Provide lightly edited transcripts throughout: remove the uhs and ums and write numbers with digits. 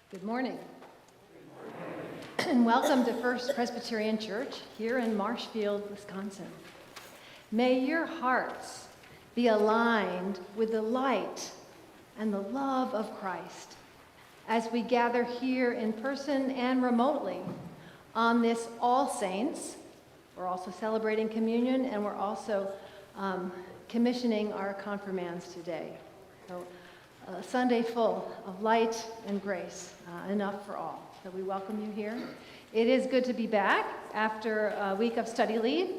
Good morning. And welcome to First Presbyterian Church here in Marshfield, Wisconsin. May your hearts be aligned with the light and the love of Christ as we gather here in person and remotely on this All Saints. We're also celebrating communion, and we're also commissioning our confirmands today. So a Sunday full of light and grace, enough for all. So we welcome you here. It is good to be back after a week of study leave.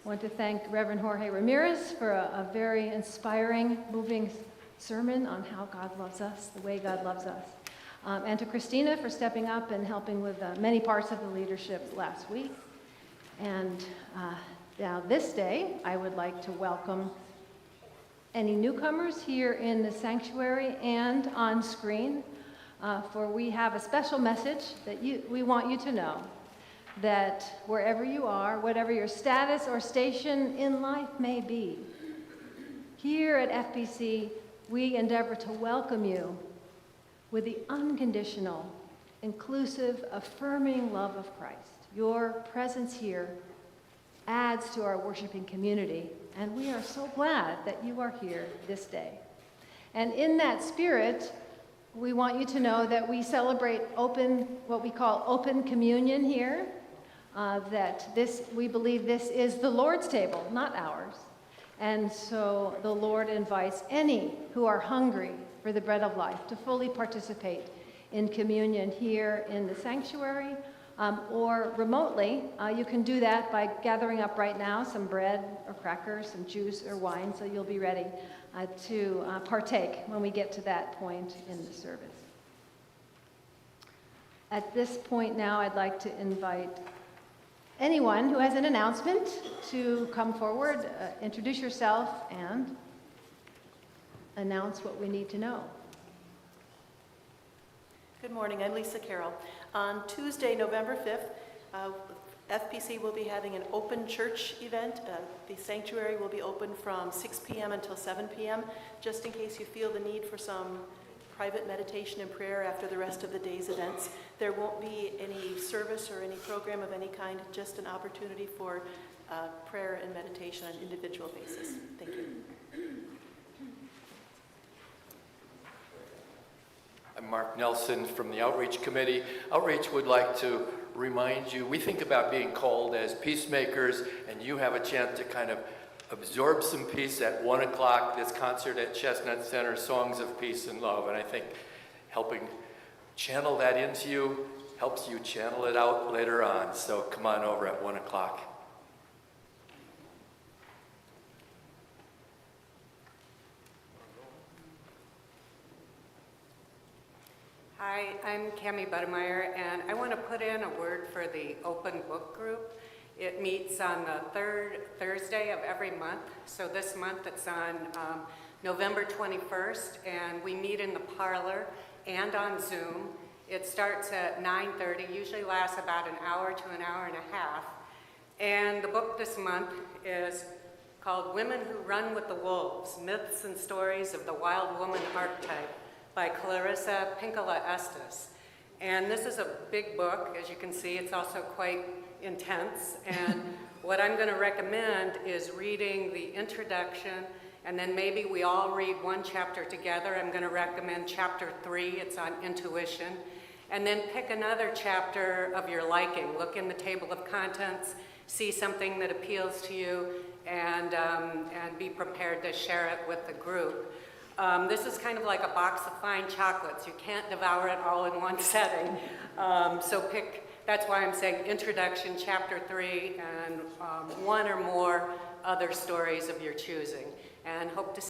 I want to thank Reverend Jorge Ramirez for a very inspiring, moving sermon on how God loves us, the way God loves us. And to Christina for stepping up and helping with many parts of the leadership last week. And now this day, I would like to welcome any newcomers here in the sanctuary and on screen, for we have a special message that we want you to know, that wherever you are, whatever your status or station in life may be, here at FPC, we endeavor to welcome you with the unconditional, inclusive, affirming love of Christ. Your presence here adds to our worshiping community, and we are so glad that you are here this day. And in that spirit, we want you to know that we celebrate what we call open communion here, we believe this is the Lord's table, not ours. And so the Lord invites any who are hungry for the bread of life to fully participate in communion here in the sanctuary, or remotely. You can do that by gathering up right now some bread or crackers, some juice or wine, so you'll be ready to partake when we get to that point in the service. At this point now, I'd like to invite anyone who has an announcement to come forward, introduce yourself, and announce what we need to know. Good morning, I'm Lisa Carroll. On Tuesday, November 5th, FPC will be having an open church event. The sanctuary will be open from 6 p.m. until 7 p.m., just in case you feel the need for some private meditation and prayer after the rest of the day's events. There won't be any service or any program of any kind, just an opportunity for prayer and meditation on an individual basis. Thank you. I'm Mark Nelson from the Outreach Committee. Outreach would like to remind you, we think about being called as peacemakers, and you have a chance to kind of absorb some peace at 1 o'clock, this concert at Chestnut Center, Songs of Peace and Love. And I think helping channel that into you helps you channel it out later on. So come on over at 1 o'clock. Hi, I'm Cammie Budemeyer, and I want to put in a word for the Open Book Group. It meets on the third Thursday of every month. So this month it's on November 21st, and we meet in the parlor and on Zoom. It starts at 9:30, usually lasts about an hour to an hour and a half. And the book this month is called Women Who Run with the Wolves, Myths and Stories of the Wild Woman Archetype, by Clarissa Pinkola Estes. And this is a big book, as you can see. It's also quite intense. And what I'm going to recommend is reading the introduction, and then maybe we all read one chapter together. I'm going to recommend chapter 3. It's on intuition. And then pick another chapter of your liking. Look in the table of contents, see something that appeals to you, and be prepared to share it with the group. This is kind of like a box of fine chocolates. You can't devour it all in one setting. That's why I'm saying introduction, chapter 3, and one or more other stories of your choosing. And hope to see